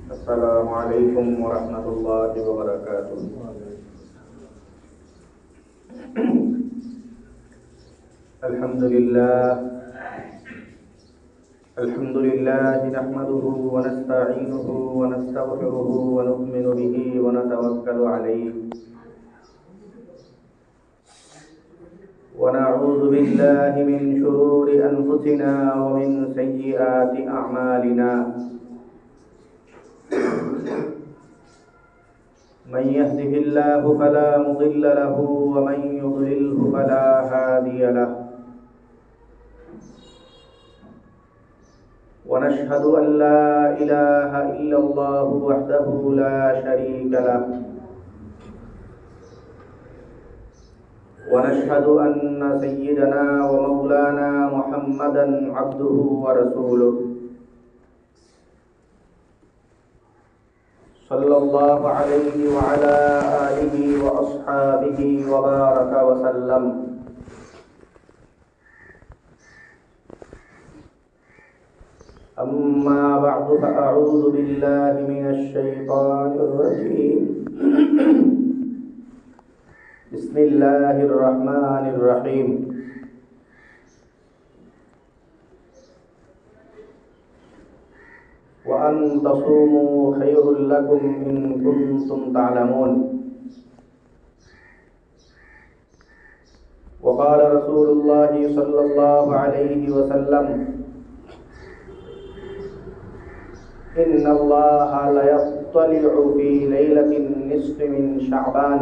السلام عليكم ورحمة الله وبركاته. الحمد لله نحمده ونستعينه ونستغفره ونؤمن به ونتوكل عليه ونعوذ بالله من شرور أنفسنا ومن سيئات أعمالنا. من يهده الله فلا مضل له ومن يضلله فلا هادي له. ونشهد أن لا إله إلا الله وحده لا شريك له. ونشهد أن سيدنا ومولانا محمدا عبده ورسوله صلى الله عليه وعلى آله وأصحابه وبارك وسلم. أما بعد فأعوذ بالله من الشيطان الرجيم. بسم الله الرحمن الرحيم. وأن تصوموا خير لكم إن كنتم تعلمون. وقال رسول الله صلى الله عليه وسلم: إن الله ليطلع في ليلة النصف من شعبان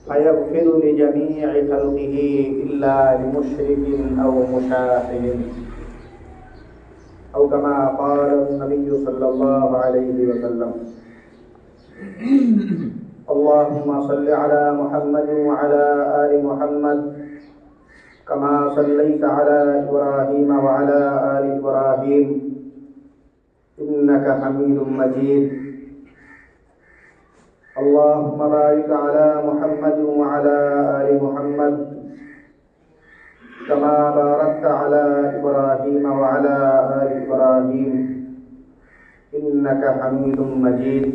فيغفر لجميع خلقه إلا لمشرك أو مشاحن، أو كما قال النبي صلى الله عليه وسلم. اللهم صل على محمد وعلى آل محمد كما صليت على إبراهيم وعلى آل إبراهيم إنك حميد مجيد. اللهم بارك على محمد وعلى آل محمد كما باركت على إبراهيم وعلى آل إبراهيم إنك حميد مجيد.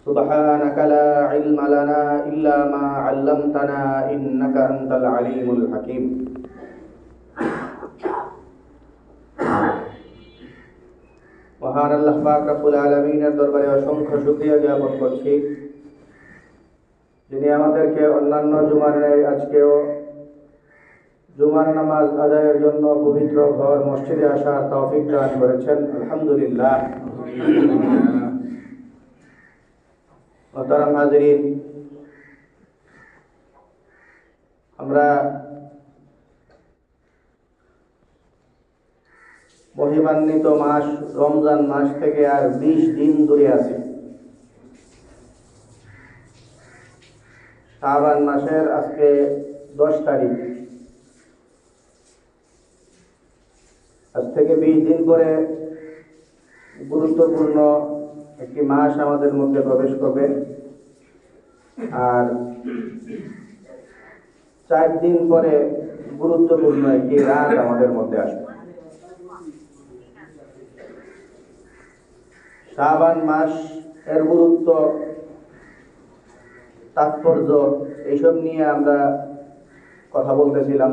سبحانك لا علم لنا إلا ما علمتنا إنك أنت العليم الحكيم. মহান আল্লাহ পাক রব্বুল আলামিনের দরবারে অসংখ্য শুকরিয়া জ্ঞাপন করছি, যিনি আমাদেরকে অন্যান্য জুমার ন্যায় আজকেও জুমার নামাজ আদায়ের জন্য পবিত্র ঘর মসজিদে আসার তৌফিক দান করেছেন। আলহামদুলিল্লাহ। মোহতারাম হাজিরিন, আমরা মহিমান্বিত মাস রমজান মাস থেকে আর 20 দিন দূরে আছি। শাবান মাসের আজকে 10 তারিখ। আজ থেকে 20 দিন পরে গুরুত্বপূর্ণ একটি মাস আমাদের মধ্যে প্রবেশ করবে, আর 4 দিন পরে গুরুত্বপূর্ণ একটি রাত আমাদের মধ্যে আসবে। শাবান মাস এর গুরুত্ব, তাৎপর্য এইসব নিয়ে আমরা কথা বলতেছিলাম।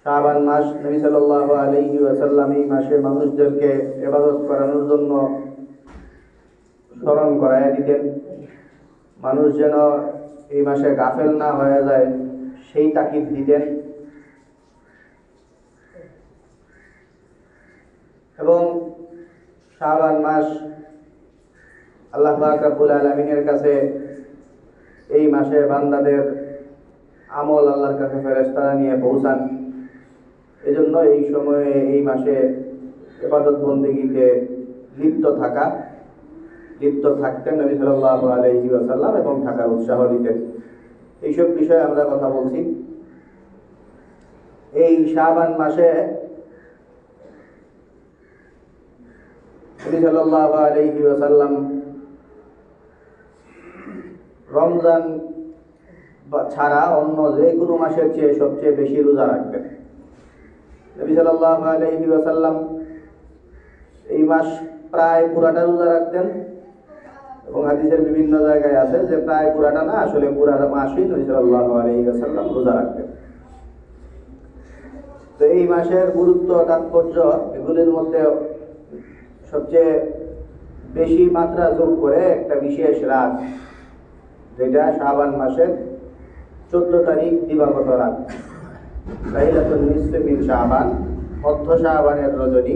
শাবান মাস নবী সাল্লাল্লাহু আলাইহি ওয়াসাল্লাম এই মাসে মানুষদেরকে ইবাদত করানোর জন্য স্মরণ করায় দিতেন। মানুষ যেন এই মাসে গাফেল না হয়ে যায় সেই তাকিদ দিতেন। এবং শাবান মাস আল্লাহ পাক রব্বুল আলামিনের কাছে এই মাসে বান্দাদের আমল আল্লাহর কাছে ফেরেশতারা নিয়ে পৌঁছান। এজন্য এই সময়ে এই মাসে ইবাদত বন্দেগীতে লিপ্ত থাকতেন নবী সাল্লাল্লাহু আলাইহি ওয়াসাল্লাম এবং থাকার উৎসাহ দিতেন। এইসব বিষয়ে আমরা কথা বলছি। এই শাবান মাসে নবী সাল্লাল্লাহু আলাইহি ওয়াসাল্লাম রমজান ছাড়া অন্য যে কোনো মাসের চেয়ে সবচেয়ে বেশি রোজা রাখতেন। নবী সাল্লাল্লাহু আলাইহি ওয়াসাল্লাম এই মাস প্রায় পুরাটা রোজা রাখতেন, এবং হাদিসের বিভিন্ন জায়গায় আছে যে প্রায় পুরাটা না, আসলে পুরাটা মাসই নবী সাল্লাল্লাহু আলাইহি ওয়াসাল্লাম রোজা রাখতেন। তো এই মাসের গুরুত্ব তাৎপর্য এগুলির মধ্যে সবচেয়ে বেশি মাত্রা যোগ করে একটা বিশেষ রাত, যেটা শাবান মাসের 14 তারিখ দিবাগত রাত, লাইলাতুন নিসফি মিন শাবান, মধ্য শাবানের রজনী,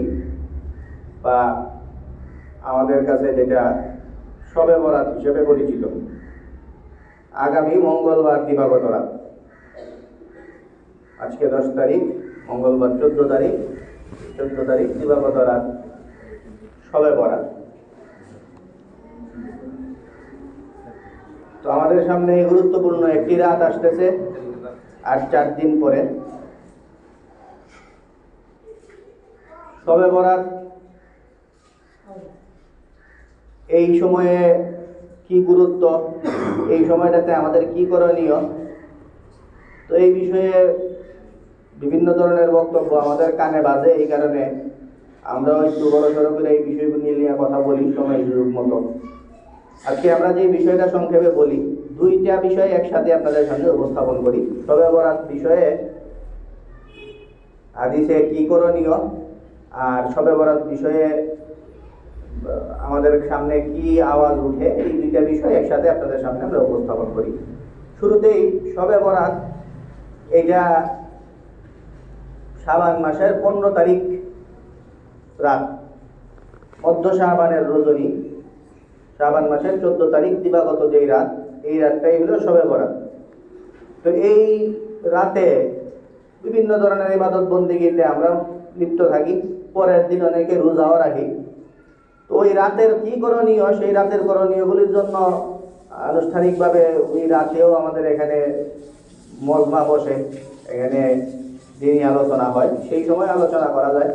বা আমাদের কাছে যেটা শবে বরাত হিসেবে পরিচিত। আগামী মঙ্গলবার দিবাগত রাত, আজকে 10 তারিখ, মঙ্গলবার 14 তারিখ দিবাগত রাত শবে বরাত। তো আমাদের সামনে এই গুরুত্বপূর্ণ একটি রাত আসতেছে আর 4 দিন পরে শবে বরাত। এই সময়ে কি গুরুত্ব, এই সময়টাতে আমাদের কি করণীয়, তো এই বিষয়ে বিভিন্ন ধরনের বক্তব্য আমাদের কানে বাজে। এই কারণে আমরা একটু বড় সড়ো করে এই বিষয়গুলো নিয়ে কথা বলি সময় সুযোগ মতো। আজকে আমরা যে বিষয়টা সংক্ষেপে বলি, 2টা বিষয় একসাথে আপনাদের সামনে উপস্থাপন করি। শবে বরাত বিষয়ে হাদিসে কি করণীয়, আর শবে বরাত বিষয়ে আমাদের সামনে কি আওয়াজ উঠে, এই 2টা বিষয় একসাথে আপনাদের সামনে আমরা উপস্থাপন করি। শুরুতেই শবে বরাত, এটা শাবান মাসের 15 তারিখ রাত, মধ্য শাবানের রজনী, শাবান মাসের 14 তারিখ দিবাগত যেই রাত, এই রাতটাই হলো শবে বরাত। তো এই রাতে বিভিন্ন ধরনের ইবাদত বন্দেগীতে আমরা লিপ্ত থাকি, পরের দিন অনেকে রোজাও রাখি। তো ওই রাতের কি করণীয়, সেই রাতের করণীয়গুলির জন্য আনুষ্ঠানিকভাবে ওই রাতেও আমাদের এখানে মজমা বসে, এখানে দিনই আলোচনা হয়, সেই সময় আলোচনা করা যায়।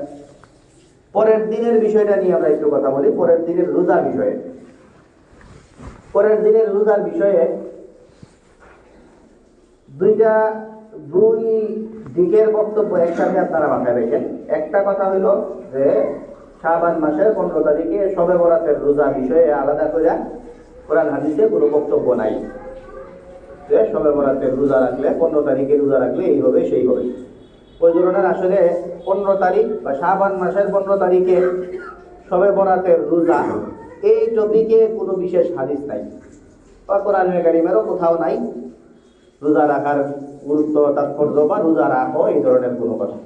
পরের দিনের বিষয়টা নিয়ে আমরা একটু কথা বলি। পরের দিনের রোজা বিষয়ে, পরের দিনের রোজার বিষয়ে দুই দিকের বক্তব্য একসাথে আপনারা মাথায় রেখেন। একটা কথা হইল যে শাবান মাসের 15 তারিখে শবে বরাতের রোজা বিষয়ে আলাদা করে কোরআন হাদিসে কোনো বক্তব্য নাই যে শবে বরাতের রোজা রাখলে, 15 তারিখে রোজা রাখলে এই হবে সেই হবে। ওই ধরনের আসলে 15 তারিখ বা শাবান মাসের 15 তারিখে শবে বরাতের রোজা, এই টপিকে কোনো বিশেষ হাদিস নাই, বা কোরআনে কারিমেরও কোথাও নাই রোজা রাখার গুরুত্ব তাৎপর্য বা রোজা রাখো এই ধরনের কোনো কথা।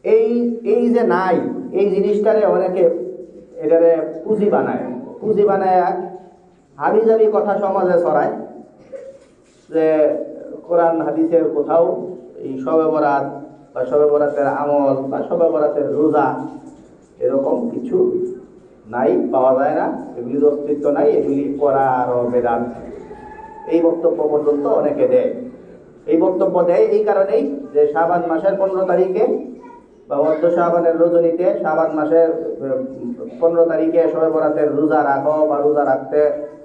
এই যে নাই, এই জিনিসটারে অনেকে এটারে পুঁজি বানায় হাবিজাবি কথা সমাজে ছড়ায় যে কোরআন হাদিসের কোথাও এই শবে বরাত বা শবে বরাতের আমল বা শবে বরাতের রোজা এরকম কিছু নাই, পাওয়া যায় না, এগুলির অস্তিত্ব নাই, এগুলি করা আরো বেদাত, এই বক্তব্য পর্যন্ত অনেকে দেয়। এই বক্তব্য দেয় এই কারণেই যে শাবান মাসের 15 তারিখে বা মধ্য শাবানের রজনীতে শাবান মাসের 15 তারিখে শবে বরাতের রোজা রাখো বা রোজা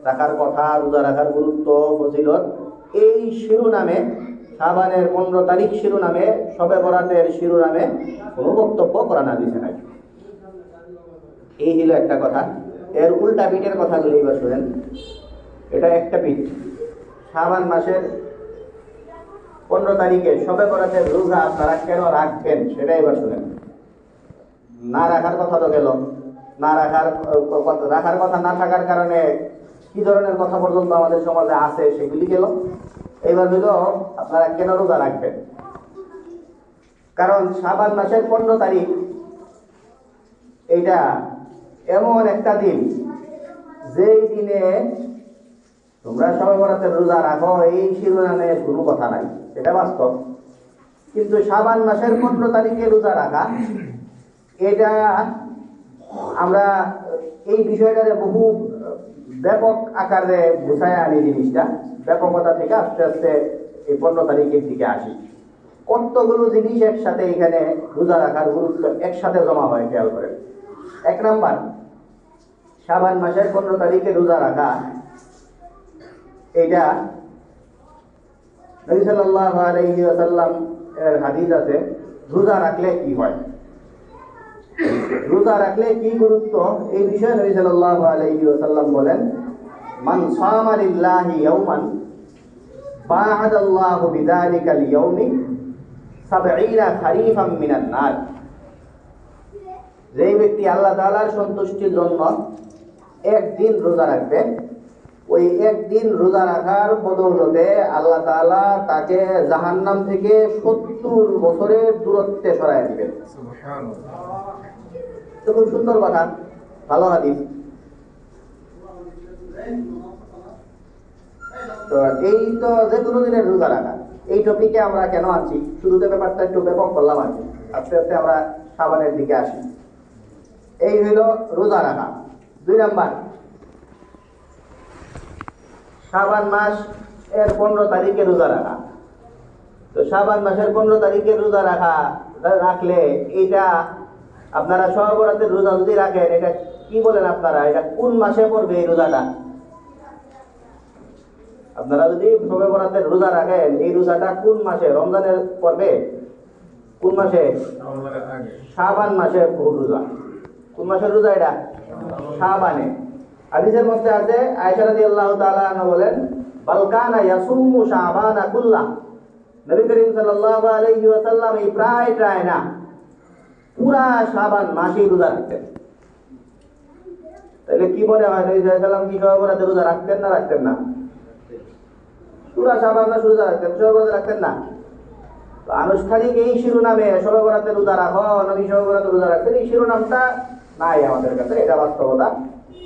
রাখার কথা, রোজা রাখার গুরুত্ব ফজিলত, এই শিরোনামে শাবানের 15 তারিখ শিরোনামে, শবে বরাতের শিরোনামে কোনো বক্তব্য কোরআন হাদিসে নাই। এই হলো একটা কথা। এর উল্টা পিঠের কথাগুলি এবার শুনেন। এটা একটা পিঠ, শাবান মাসের 15 তারিখে শবে বরাতের রোজা আপনারা কেন রাখবেন সেটা এবার শুনেন। না রাখার কথা তো গেল, না রাখার কথা না থাকার কারণে কি ধরনের কথা পর্যন্ত আমাদের সমাজে আছে সেগুলি গেল। এবার হইল আপনারা কেন রোজা রাখবেন। কারণ শাবান মাসের 15 তারিখ এটা এমন একটা দিন, যেই দিনে তোমরা শবে বরাতের রোজা রাখো এই শিরোনামে কোনো কথা নাই, এটা বাস্তব। কিন্তু শাবান মাসের 15 তারিখে রোজা রাখা, এটা আমরা এই বিষয়টারে বহু ব্যাপক আকারে বুঝায় আনি। জিনিসটা ব্যাপকতা থেকে আস্তে আস্তে এই 15 তারিখের দিকে আসি। কতগুলো জিনিস একসাথে এখানে রোজা রাখার গুরুত্ব একসাথে জমা হয়, খেয়াল করেন। 1 নাম্বার, শাবান মাসের 15 তারিখে রোজা রাখা, এটা নবী সাল্লাল্লাহু আলাইহি ওয়াসাল্লাম এর হাদিস আছে, রোজা রাখলে কি হয়, রোজা রাখলে কি গুরুত্ব, এই বিষয়ে নবী সাল্লাল্লাহু আলাইহি ওয়াসাল্লাম বলেন, মান সামা লিল্লাহি ইয়াওমান বা'আদাল্লাহু বিযালিকাল ইয়াওমি 70 খারিফাম মিনান নার। যেই ব্যক্তি আল্লাহ তাআলার সন্তুষ্টির জন্য একদিন রোজা রাখবে, ওই একদিন রোজা রাখার বদৌলতে আল্লাহ তাআলা তাকে জাহান্নাম থেকে 70 বছরের দূরত্বে সরায় দিবেন। তো খুব সুন্দর কথা, ভালো হাদিস। তো এই তো যে কোনো দিনের রোজা রাখা, এই টপিকে আমরা কেন আছি, শুরুতে ব্যাপারটা একটু ব্যাপক করলাম আর কি, আস্তে আস্তে আমরা শাবানের দিকে আসি। এই হইল রোজা রাখা। 2 নাম্বার, শাবান মাস এর 15 তারিখে রোজা রাখা। তো শাবান মাসের 15 তারিখে রোজা রাখলে এইটা আপনারা শবে বরাতের রোজা যদি রাখেন, এটা কি বলেন আপনারা, এটা কোন মাসে পড়বে এই রোজাটা? আপনারা যদি শবে বরাতের রোজা রাখেন, এই রোজাটা কোন মাসে, রমজানের পড়বে? কোন মাসে? শাবান মাসের রোজা। কোন মাসের রোজা এটা? শাবানে। হাদিসের মধ্যে আছে, আয়েশা রাদিয়াল্লাহু তাআলা আনহা বলেন, বালকানা ইয়াসুমু শাবানা কুল্লাহ। নবী করিম সাল্লাল্লাহু আলাইহি ওয়াসাল্লাম এই প্রায় না, পুরা শাবান মাসেই রোজা রাখতেন। তাহলে কি মনে হয়, নবী সাল্লাল্লাহু আলাইহি ওয়াসাল্লাম কি শবে বরাতে রোজা রাখতেন না রাখতেন না? পুরা শাবান মাস রোজা রাখতেন, শবে বরাতে রাখতেন না। তো আনুষ্ঠানিক এই শিরোনামে শবে বরাতে রোজা রাখো, নবী শবে বরাতে রোজা রাখতেন, এই শিরোনামটা নাই আমাদের কাছে, এটা বাস্তবতা।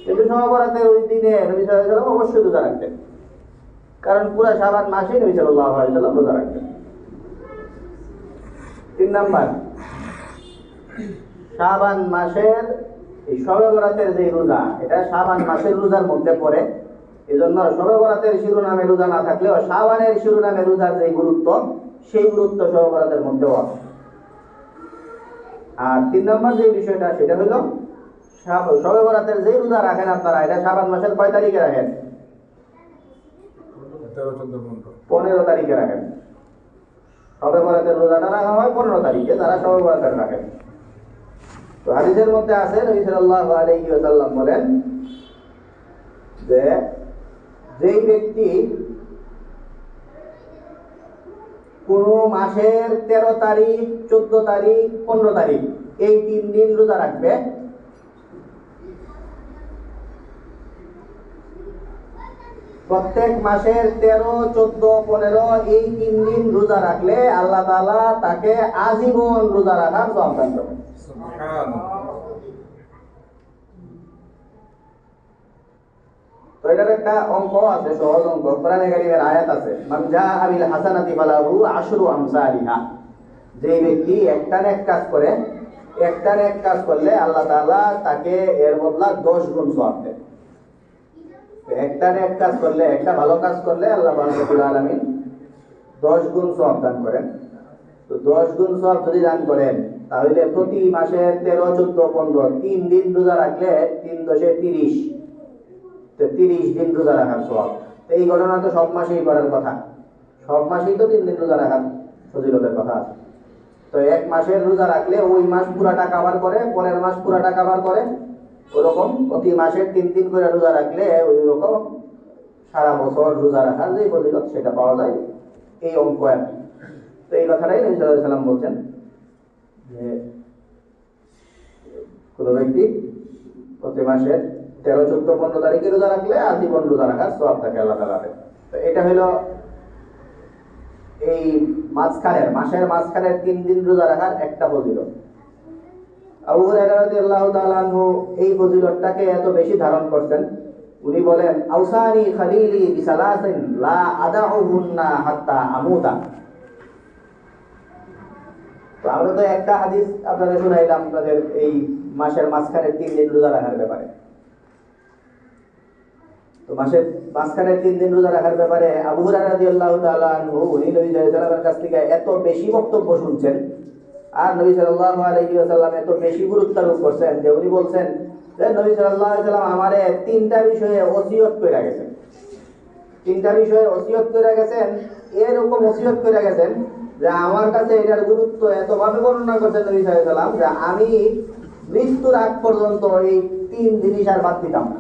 কিন্তু শবে বরাতের ওই দিনে নবী সাল্লাল্লাহু আলাইহি ওয়াসাল্লাম অবশ্যই রোজা রাখতেন, কারণ পুরা শাবান মাসেই নবী সাল্লাল্লাহু আলাইহি ওয়াসাল্লাম রোজা রাখতেন। 3 নাম্বার, শাবান মাসের এই শবে বরাতের যে রোজা, এটা শাবান মাসের রোজার মধ্যে পড়ে। এজন্য শবে বরাতের শিরোনামে রোজা না থাকলেও শাবানের শিরোনামে রোজার যে গুরুত্ব, সেই গুরুত্ব শবে বরাতের মধ্যেও আছে। আর 3 নম্বর যে বিষয়টা, সেটা হলো শবে বরাতের যে রোজা রাখেন আপনারা, এটা শাবান মাসের কয় তারিখে রাখেন? 15 তারিখে রাখেন। শবে বরাতের রোজাটা রাখা হয় 15 তারিখে, যারা শবে বরাতের রাখেন। তো হাদিসের মধ্যে আছে, নবী সাল্লাল্লাহু আলাইহি ওয়াসাল্লাম বলেন যে যেই ব্যক্তি কোন মাসের 13 তারিখ, 14 তারিখ, 15 তারিখ এই 3 দিন রোজা রাখবে, প্রত্যেক মাসের 13, 14, 15 এই 3 দিন রোজা রাখলে আল্লাহ তাআলা তাকে আজীবন রোজা রাখার সওয়াব দান করবেন। সুবহানাল্লাহ। তো এটার একটা অঙ্ক আছে, সহজ অঙ্ক, কোরআনে কারীমের আয়াত আছে, মান জাআ বিল হাসানাতি ফালাহু আশরু আমসালিহা। যে ব্যক্তি একটা নেক কাজ করে, একটা নেক কাজ করলে আল্লাহ তাআলা তাকে এর বদলা 10 গুণ সওয়াব দেন। একটা নেক কাজ করলে, একটা ভালো কাজ করলে আল্লাহ রাব্বুল আলামিন 10 গুণ সওয়াব দান করেন। তো 10 গুণ সওয়াব যদি দান করেন, তাহলে প্রতি মাসের 13, 14, 15 3 দিন রোজা রাখলে 3 10 30, তো 30 দিন রোজা রাখার সওয়াব। এই ঘটনা তো সব মাসেই করার কথা, সব মাসেই তো 3 দিন রোজা রাখার ফজিলতের কথা আছে। তো এক মাসের রোজা রাখলে ওই মাস পুরাটা কভার করে, পরের মাস পুরাটা কভার করে, ওরকম প্রতি মাসে 3 দিন করে রোজা রাখলে ওই রকম সারা বছর রোজা রাখার যে ফজিলত সেটা পাওয়া যায়, এই অঙ্ক আর কি। তো এই কথাটাই নবী সাল্লাল্লাহু আলাইহি ওয়াসাল্লাম বলছেন যে কোনো ব্যক্তি প্রতি মাসে 13, 14, 15 তারিখে রোজা রাখলে আজীবন রোজা রাখার সওয়াব থাকে আল্লাহ তাআলা দেন। তো এটা হলো এই মাসের মাঝখানের 3 দিন রোজা রাখার একটা ফজিলত। আবু হুরায়রা রাদিয়াল্লাহু তাআলা আনহু এই ফজিলতটাকে এত বেশি ধারণ করতেন, উনি বলেন, আউসানি খালিলি বিসালাসিন লা আদাউহুন্না হাত্তা আমুতা। তো আমরা তো একটা হাদিস আপনাদের শুনাইলাম আপনাদের এই মাসের মাঝখানের 3 দিন রোজা রাখার ব্যাপারে। তো মাসের মাঝখানের 3 দিন রোজা রাখার ব্যাপারে আবু হুরায়রা রাদিয়াল্লাহু তাআলা আনহু উনি নবী সাল্লাল্লাহু আলাইহি ওয়াসাল্লামের কাছ থেকে এত বেশি বক্তব্য শুনছেন, আর নবী সাল্লাল্লাহু আলাইহি ওয়াসাল্লাম এত বেশি গুরুত্ব আরোপ করছেন যে উনি বলছেন যে নবী সাল্লাল্লাহু আলাইহি ওয়াসাল্লাম আমারে 3টা বিষয়ে ওসিয়ত করে গেছেন। তিনটা বিষয়ে ওসিয়ত করে গেছেন, এরকম ওসিয়ত করে গেছেন যে আমার কাছে এটার গুরুত্ব এতভাবে বর্ণনা করছেন নবী সাল্লাল্লাহু আলাইহি ওয়াসাল্লাম যে আমি মৃত্যুর আগ পর্যন্ত এই তিন জিনিস আর বাদ দিতাম না।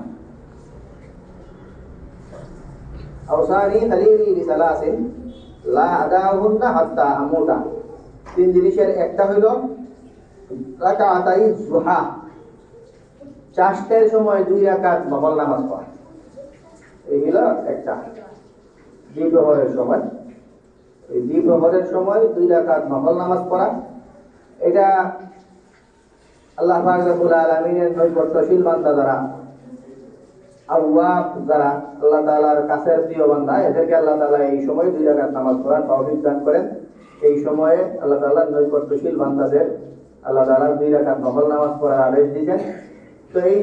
আওসানি খালিলি বিসালাসিন লা আদাহুন্না হাত্তা আমুতা। তিন জিনিসের একটা হইল রাকাতাই যুহা, চাষের সময় 2 রাকাত নফল নামাজ পড়া। এই হলো একটা। দ্বিপ্রহরের সময়, এই দ্বিপ্রহরের সময় 2 রাকাত নফল নামাজ পড়া, এটা আল্লাহ পাক রব্বুল আলামিনের নৈকট্যশীল বান্দা যারা, আওয়াব যারা, আল্লাহ তাআলার কাছের প্রিয় বান্দা, এদেরকে আল্লাহ তাআলা এই সময় 2 রাকাত নামাজ পড়ার তৌফিক দান করেন। এই সময়ে আল্লাহ তাআলার নৈকট্যশীল বান্দাদের আল্লাহ তাআলা 2 রাকাত নফল নামাজ পড়ার আদেশ দিয়েছেন। তো এই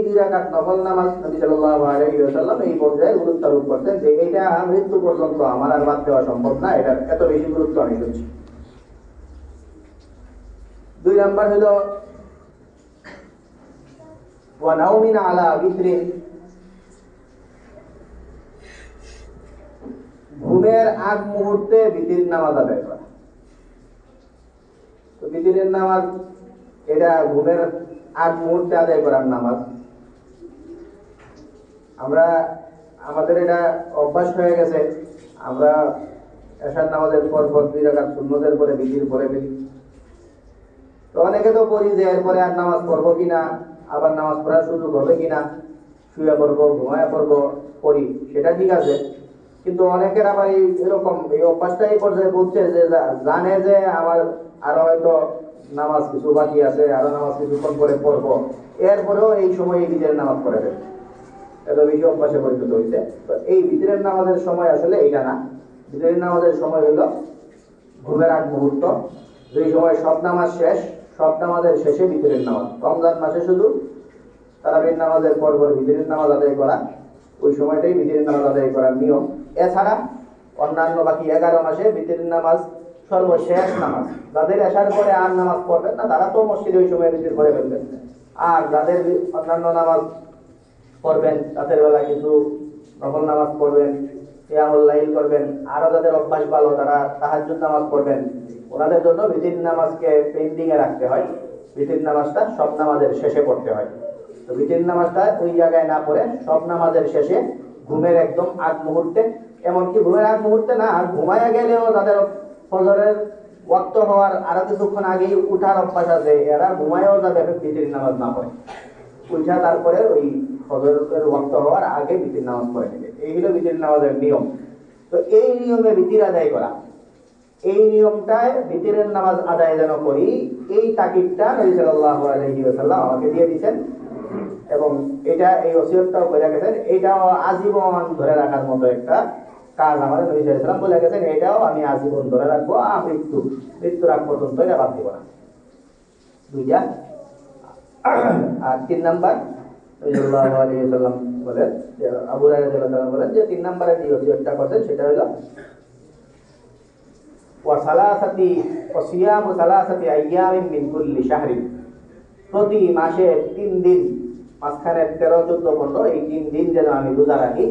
2 রাকাত নফল নামাজ নবী সাল্লাল্লাহু আলাইহি ওয়াসাল্লাম এই পর্যায়ে গুরুত্ব আরোপ করতেন যে এটা মৃত্যু পর্যন্ত আমার আর বাদ দেওয়া সম্ভব না, এটার এত বেশি গুরুত্ব আমি দিচ্ছি। 2 নাম্বার হলো ওয়া নাউমিন আলা বিতরিন, ঘুমের আগ মুহূর্তে বিতির নামাজ আদায় করা। তো বিতিরের নামাজ এটা ঘুমের আগ মুহূর্তে আদায় করার নামাজ। আমাদের এটা অভ্যাস হয়ে গেছে, আমরা এশার নামাজের পর 2 রাকাত সুন্নতের পরে বিতির পরে ফেলি। তো অনেকে তো বলি যে এরপরে আর নামাজ পড়বো কিনা, আবার নামাজ পড়ার সুযোগ হবে কিনা, শুয়ে পড়বো, ঘুমায় পড়বো, পড়ি, সেটা ঠিক আছে। কিন্তু অনেকের আবার এরকম এই অভ্যাসটা এই পর্যায়ে বুঝছে যে জানে যে আমার আরো হয়তো নামাজ কিছু বাকি আছে, আরো নামাজ কিছুক্ষণ পরে পড়বো, এরপরেও এই সময় এই বিতরের নামাজ পড়ে দেবে, এত বেশি অভ্যাসে পরিণত হয়েছে। তো এই বিতরের নামাজের সময় আসলে এইটা না। বিতরের নামাজের সময় হলো ঘুমের আগ মুহূর্ত, যেই সময় সব নামাজ শেষ, সব নামাজের শেষে বিতরের নামাজ। রমজান মাসে শুধু তারাবির নামাজের পর বিতরের নামাজ আদায় করা, ওই সময়টাই বিতরের নামাজ আদায় করার নিয়ম। এছাড়া অন্যান্য বাকি 11 মাসে বিতরের নামাজ সর্বশেষ নামাজ। যাদের এশার পরে আর নামাজ পড়বেন না তারা তো মসজিদে ওই সময় বিতর করে ফেলবেন, আর যাদের অন্যান্য নামাজ পড়বেন, রাতের বেলা কিছু নফল নামাজ পড়বেন, কিয়ামুল লাইল করবেন, আরো যাদের অভ্যাস ভালো তারা তাহাজ্জুদ নামাজ পড়বেন, ওনাদের জন্য বিতির নামাজকে পেন্ডিং এ রাখতে হয়। বিতির নামাজটা সব নামাজের শেষে পড়তে হয়। তো বিতির নামাজটা ওই জায়গায় না পড়ে সব নামাজের শেষে ঘুমের একদম আগ মুহূর্তে, এমনকি ঘুমের আগ মুহূর্তে না, ঘুমায়া গেলেও যাদের ফজরের ওয়াক্ত হওয়ার আরো কিছুক্ষণ আগেই উঠার অভ্যাস আছে, এরা ঘুমায়ও যাবে বিতির নামাজ না পড়ে, উঠা তারপরে ওই ফজরের ওয়াক্ত হওয়ার আগে বিতির নামাজ পড়ে নেবে। এই হলো বিতির নামাজের নিয়ম। তো এই নিয়মে বিতির আদায় করা, এই নিয়মটায় বিতিরের নামাজ আদায় যেন করি, এই তাকিদটা নবী সাল্লাল্লাহু আলাইহি ওয়াসাল্লাম আমাকে দিয়ে দিয়েছেন, এবং এটা এই ওসিয়তটাও করে গেছেন। এটাও আজীবন ধরে রাখার মতো একটা কাজ আমাদের নবী সাল্লাল্লাহু আলাইহি ওয়াসাল্লাম বলে গেছেন, এটাও আমি আজীবন ধরে রাখবো, মৃত্যুর আগ পর্যন্ত এটা বাদ দিব না। 2টা। আর 3 নাম্বার নবী সাল্লাল্লাহু আলাইহি ওয়াসাল্লাম বলেন, আবু হুরায়রা রাদিয়াল্লাহু তাআলা বলেন যে 3 নাম্বারে যে ওসিয়তটা করতেন সেটা হলো সিয়ামু সালাসাতি আইয়ামিন মিন কুল্লি শাহরিন, প্রতি মাসে 3 দিন, মাঝখানে 13, 14, 15 এই 3 দিন যেন আমি রোজা রাখি,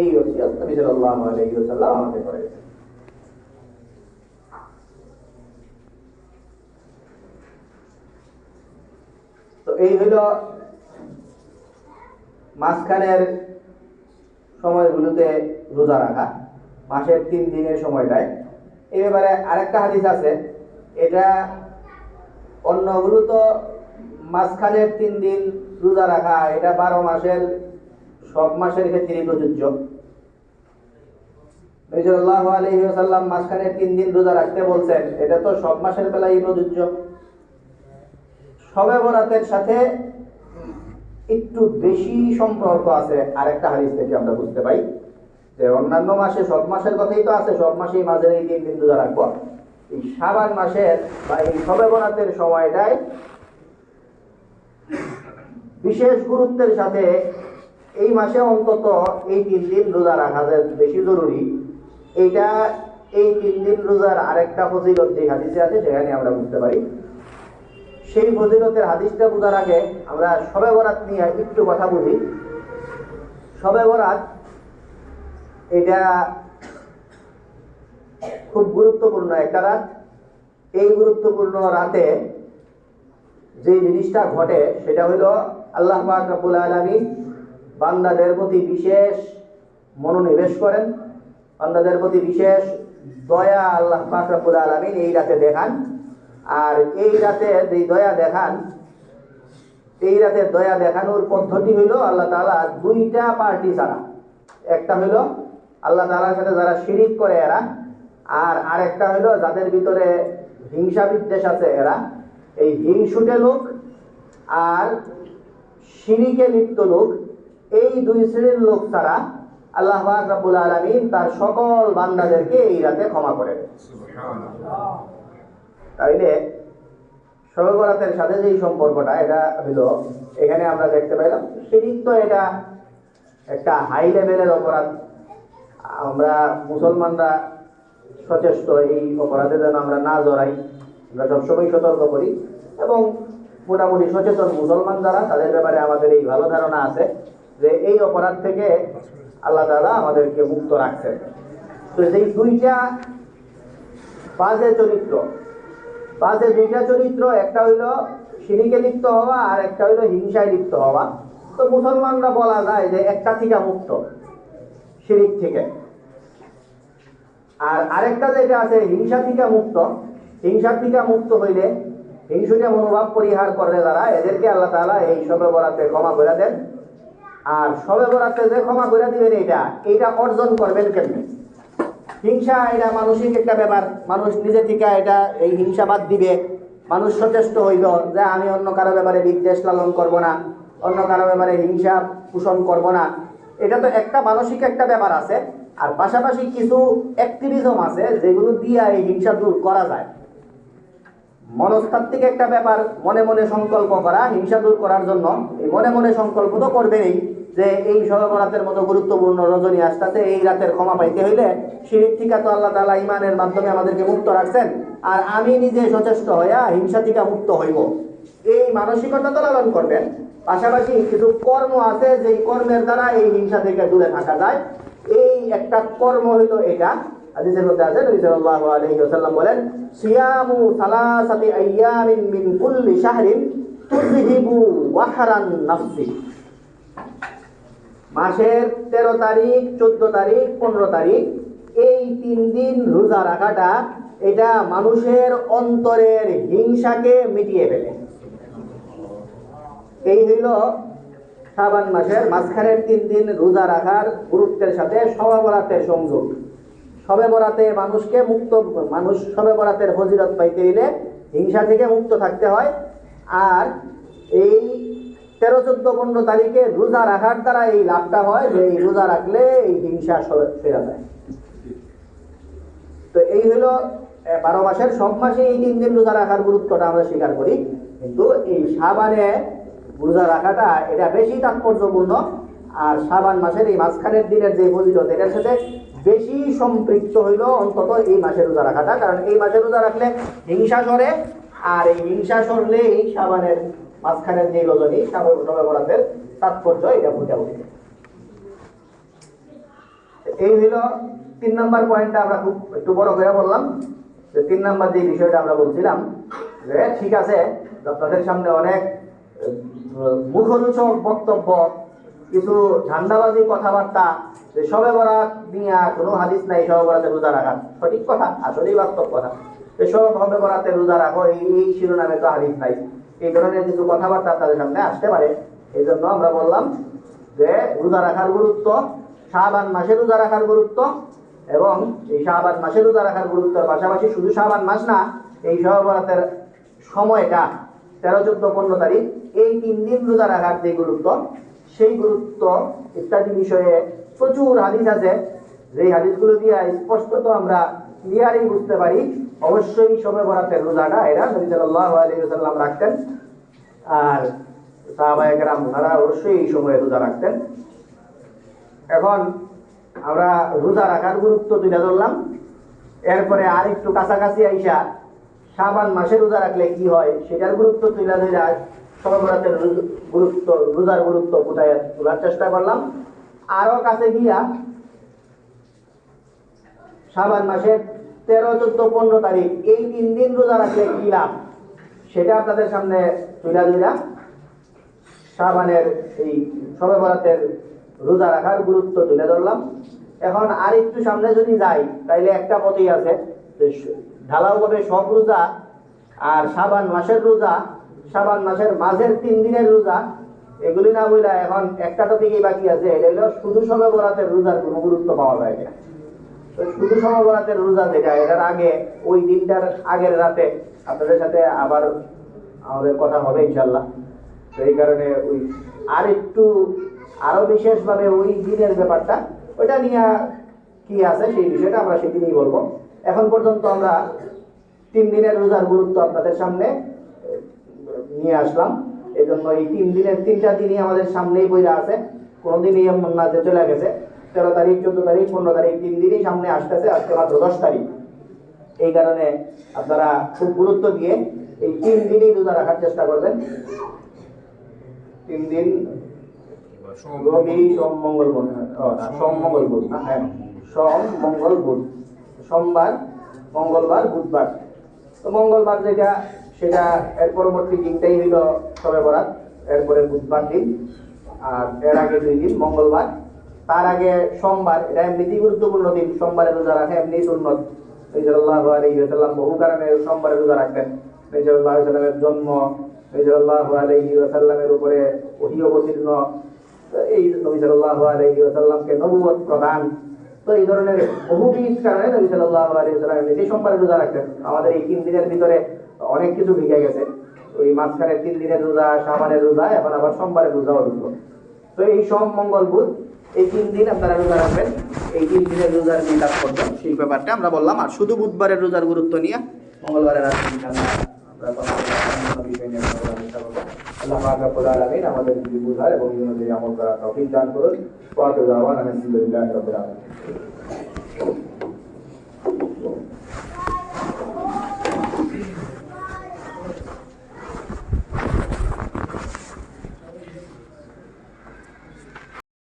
এই ওসিয়ত নবী সাল্লাল্লাহু আলাইহি ওয়াসাল্লাম আমাকে করেছেন। তো এই হলো মাঝখানের সময়গুলোতে রোজা রাখা, মাসের 3 দিনের সময়টায়। এই ব্যাপারে আরেকটা হাদিস আছে, এটা অন্যগুলো তো মাঝখানের 3 দিন রোজা রাখা, এটা 12 মাসের সব মাসের ক্ষেত্রেই প্রযোজ্য। নবী সাল্লাল্লাহু আলাইহি ওয়াসাল্লাম মাঝখানের 3 দিন রোজা রাখতে বলছেন, এটা তো সব মাসের বেলায় প্রযোজ্য। শবে বরাতের সাথে একটু বেশি সম্পর্ক আছে আরেকটা হাদিস থেকে আমরা বুঝতে পাই যে অন্যান্য মাসে সব মাসের কথাই তো আছে, সব মাসেই মাঝের এই 3 দিন রোজা রাখবো। এই শাবান মাসের বা এই শবে বরাতের সময়টায় বিশেষ গুরুত্বের সাথে এই মাসে অন্তত এই 3 দিন রোজা রাখা বেশি জরুরি। এইটা এই 3 দিন রোজার আরেকটা ফজিলত যে হাদিসে আছে সেখানে আমরা বুঝতে পারি। সেই ফজিলতের হাদিসটা বোঝার আগে আমরা শবে বরাত নিয়ে একটু কথা বুঝি। শবে বরাত এটা খুব গুরুত্বপূর্ণ একটা রাত। এই গুরুত্বপূর্ণ রাতে যে জিনিসটা ঘটে সেটা হলো আল্লাহ পাক রব্বুল আলামিন বান্দাদের প্রতি বিশেষ মনোনিবেশ করেন, বান্দাদের প্রতি বিশেষ দয়া আল্লাহ পাক রব্বুল আলামিন এই রাতে দেখান। আর এই রাতে যে দয়া দেখান, এই রাতে দয়া দেখানোর পদ্ধতি হইল আল্লাহ তাআলা দুইটা পার্টি ছাড়া। একটা হইল আল্লাহ তাআলার সাথে যারা শিরিক করে এরা, আর আরেকটা হইল যাদের ভিতরে হিংসা বিদ্বেষ আছে এরা। এই হিংসুটে লোক আর শিরিকে লিপ্ত লোক, এই দুই শ্রেণীর লোক ছাড়া আল্লাহ পাক রব্বুল আলামিন তার সকল বান্দাদেরকে এই রাতে ক্ষমা করে দেন। তাইলে শবে বরাতের সাথে যেই সম্পর্কটা, এটা হলো এখানে আমরা দেখতে পাইলাম শিরিক তো এটা একটা হাই লেভেলের অপরাধ। আমরা মুসলমানরা সচেষ্ট এই অপরাধে যেন আমরা না জড়াই, আমরা সবসময় সতর্ক করি। এবং মোটামুটি সচেতন মুসলমান যারা, তাদের ব্যাপারে আমাদের এই ভালো ধারণা আছে যে এই অপরাধ থেকে আল্লাহ তাআলা আমাদেরকে মুক্ত রাখছেন। তো যেই দুইটা বাজে চরিত্র, বাজে দুইটা চরিত্র, একটা হইল শিরিকে লিপ্ত হওয়া আর একটা হইল হিংসায় লিপ্ত হওয়া। তো মুসলমানরা বলা যায় যে একটা থেকে মুক্ত, শিরিক থেকে। আর আরেকটা যেটা আছে হিংসা থেকে মুক্ত, হিংসা থেকে মুক্ত হইলে, হিংসুটে মনোভাব পরিহার করলে যারা, এদেরকে আল্লাহ তাআলা এই শবে বরাতে ক্ষমা করে দেন। আর শবে বরাতে যে ক্ষমা করে দিবেন এইটা অর্জন করবেন কেমনে? হিংসা এটা মানসিক একটা ব্যাপার, মানুষ নিজে থেকে এটা এই হিংসা বাদ দিবে। মানুষ সচেষ্ট হইল যে আমি অন্য কারো ব্যাপারে বিদ্বেষ লালন করব না, অন্য কারো ব্যাপারে হিংসা পোষণ করব না। এটা তো একটা মানসিক একটা ব্যাপার আছে। আর পাশাপাশি কিছু অ্যাক্টিভিজম আছে যেগুলো দিয়ে এই হিংসা দূর করা যায়। মনস্তাত্ত্বিক একটা ব্যাপার, মনে মনে সংকল্প করা হিংসা দূর করার জন্য। এই মনে মনে সংকল্প তো করবেনই যে এই শবে বরাতের মতো গুরুত্বপূর্ণ রজনী আসতেছে, এই রাতের ক্ষমা পাইতে হইলে শিরিক থেকে তো আল্লাহ তাআলা ঈমানের মাধ্যমে আমাদেরকে মুক্ত রাখছেন, আর আমি নিজে সচেষ্ট হইয়া হিংসা থেকে মুক্ত হইব, এই মানসিকতা তো লালন করবেন। পাশাপাশি কিছু কর্ম আছে যেই কর্মের দ্বারা এই হিংসা থেকে দূরে থাকা যায়। এই একটা কর্ম হইল এটা, হাদিসের মধ্যে আছে নবী সাল্লাল্লাহু আলাইহি ওয়াসাল্লাম বলেন, সিয়ামু সালাসাতি আইয়ামিন মিন কুল্লি শাহরিন তুযহিবু ওয়াহরান নাফসি। মাসের 13 তারিখ, 14 তারিখ, 15 তারিখ, এই 3 দিন রোজা রাখাটা এটা মানুষের অন্তরের হিংসাকে মিটিয়ে ফেলে। এই হইল শাবান মাসের মাঝখানের 3 দিন রোজা রাখার গুরুত্বের সাথে শবে বরাতের সংযোগ। শবে বরাতে মানুষকে মুক্ত, মানুষ শবে বরাতের ফজিলত পাইতে হইলে হিংসা থেকে মুক্ত থাকতে হয়। আর এই 13, 14, 15 তারিখে রোজা রাখার দ্বারা এই লাভটা হয় যে এই রোজা রাখলে এই হিংসা ফেরা যায়। তো এই হইল 12 মাসের সব মাসে এই 3 দিন রোজা রাখার গুরুত্বটা আমরা স্বীকার করি, কিন্তু এই শাবানে রোজা রাখাটা এটা বেশি তাৎপর্যপূর্ণ। আর শাবান মাসের এই মাঝখানের দিনের যে ফজিলত, এটার সাথে বেশি সম্পৃক্ত হইল অন্তত এই মাসের রোজা রাখাটা। কারণ এই মাসে রোজা রাখলে হিংসা সরে, আর এই হিংসা সরলে এই শাবানের মাঝখানের যে রজনী শবে বরাতের তাৎপর্য এটা বুঝা উঠবে। এই হইল 3 নম্বর পয়েন্টটা। আমরা খুব একটু বড় করে বললাম যে 3 নম্বর যে বিষয়টা আমরা বলছিলাম যে ঠিক আছে, আপনাদের সামনে অনেক মুখরোচক বক্তব্য, কিছু ঝান্ডাবাজি কথাবার্তা, যে শবে বরাত নিয়ে কোনো হাদিস নাই শবে বরাতে রোজা রাখার। সঠিক কথা, আসলেই বাস্তব কথা। যে শবে বরাতে রোজা রাখো এই শিরোনামে তো হাদিস নাই। এই ধরনের কিছু কথাবার্তা তাদের সামনে আসতে পারে। এই জন্য আমরা বললাম যে রোজা রাখার গুরুত্ব, শাবান মাসে রোজা রাখার গুরুত্ব, এবং এই শাবান মাসে রোজা রাখার গুরুত্বের পাশাপাশি শুধু শাবান মাস না, এই শবে বরাতের সময়টা 13, 14, 15 তারিখ, এই 3 দিন রোজা রাখার যে গুরুত্ব, সেই গুরুত্ব ইত্যাদি বিষয়ে প্রচুর হাদিস আছে। যে হাদিসগুলো দিয়ে স্পষ্টত আমরা ক্লিয়ারই বুঝতে পারি অবশ্যই শবে বরাতের রোজাটা এরা নবী সাল্লাল্লাহু আলাইহি ওয়াসাল্লাম রাখতেন, আর সাহাবায়ে কেরাম ওনারা অবশ্যই এই সময়ে রোজা রাখতেন। এখন আমরা রোজা রাখার গুরুত্ব তুলে ধরলাম। এরপরে আর একটু কাছাকাছি আইসা শাবান মাসে রোজা রাখলে কি হয় সেটার গুরুত্ব তুলে ধরে শবে বরাতের গুরুত্ব, রোজার গুরুত্ব ফুটায় তোলার চেষ্টা করলাম। আরো কাছে গিয়া শাবান মাসের 13, 14, 15 তারিখ এই 3 দিন রোজা রাখলে কি লাভ সেটা আপনাদের সামনে তুলে দিলাম। শাবানের এই শবে বরাতের রোজা রাখার গুরুত্ব তুলে ধরলাম। এখন আর একটু সামনে যদি যাই তাইলে একটা পথই আছে, ঢালাও ভাবে সব রোজা আর শাবান মাসের রোজা, শাবান মাসের মাঝের 3 দিনের রোজা, এগুলি না বইলা এখন একটা টপিকই বাকি আছে, এটা হলো শুধু শবে বরাতের রোজার কোনো গুরুত্ব পাওয়া যায় না। তো শুধু শবে বরাতের রোজা যেটা, এটার আগে ওই দিনটার আগের রাতে আপনাদের সাথে আবার আমাদের কথা হবে ইনশাল্লাহ। তো এই কারণে ওই আর একটু আরো বিশেষভাবে ওই দিনের ব্যাপারটা ওইটা নিয়ে কি আছে সেই বিষয়টা আমরা সেদিনই বলবো। এখন পর্যন্ত আমরা 3 দিনের রোজার গুরুত্ব আপনাদের সামনে নিয়ে আসলাম। এই জন্য এই 3 দিনের 3টা দিনই আমাদের সামনেই বইরা আছে, কোনোদিনই এমন না যে চলে গেছে। 13 তারিখ, 14 তারিখ, 15 তারিখ 3 দিনই সামনে আসতেছে, আজকে মাত্র 10 তারিখ। এই কারণে আপনারা খুব গুরুত্ব দিয়ে এই 3 দিনই রোজা রাখার চেষ্টা করবেন। 3 দিন রবি, সোম, মঙ্গল, বুধ। সোম, মঙ্গল, বুধ। হ্যাঁ, সোম, মঙ্গল, বুধ। সোমবার, মঙ্গলবার, বুধবার। তো মঙ্গলবার যেটা সেটা এর পরবর্তী দিনটাই হইল শবে বরাত, এরপরে বুধবার দিন, আর এর আগে 2 দিন মঙ্গলবার, তার আগে সোমবার। এটা এমনিতেই গুরুত্বপূর্ণ দিন, সোমবারে রোজা রাখা এমনি সুন্নত। নবী সাল্লাল্লাহু আলাইহি ওয়াসাল্লাম বহু কারণে সোমবারে রোজা রাখতেন। নবী সাল্লাল্লাহু আলাইহি ওয়াসাল্লামের জন্ম, নবী সাল্লাল্লাহু আলাইহি ওয়াসাল্লামের উপরে ওহী অবতীর্ণ, এই নবী সাল্লাল্লাহু আলাইহি ওয়াসাল্লামকে নবুয়ত প্রদান। তো এই ধরনের বহুবিধ কারণে নবী সাল্লাল্লাহু আলাইহি ওয়াসাল্লাম নিজেই সোমবারে রোজা রাখতেন। আমাদের এই 3 দিনের ভিতরে অনেক কিছু ঢুকে গেছে, ওই মাঝখানে 3 দিনের রোজা, শাবানের রোজা, এখন আবার সোমবারের রোজাও ঢুকলো। তো এই সোম, মঙ্গল, বুধ এই 3 দিন আপনারা রোজা রাখবেন। এই 3 দিনের রোজার যে তাৎপর্য সেই ব্যাপারটা আমরা বললাম। আর শুধু বুধবারের রোজার গুরুত্ব নিয়ে মঙ্গলবারের রাতে ইনশাআল্লাহ আমরা কথা বলবো, বিষয় নিয়ে আমরা চেষ্টা করবো। আল্লাহ পাক রব্বুল আলামিন আমাদের বুঝার এবং আমল করার তৌফিক দান করুন। ওয়া আখিরু দাওয়ানা আলহামদুলিল্লাহি রাব্বিল আলামিন।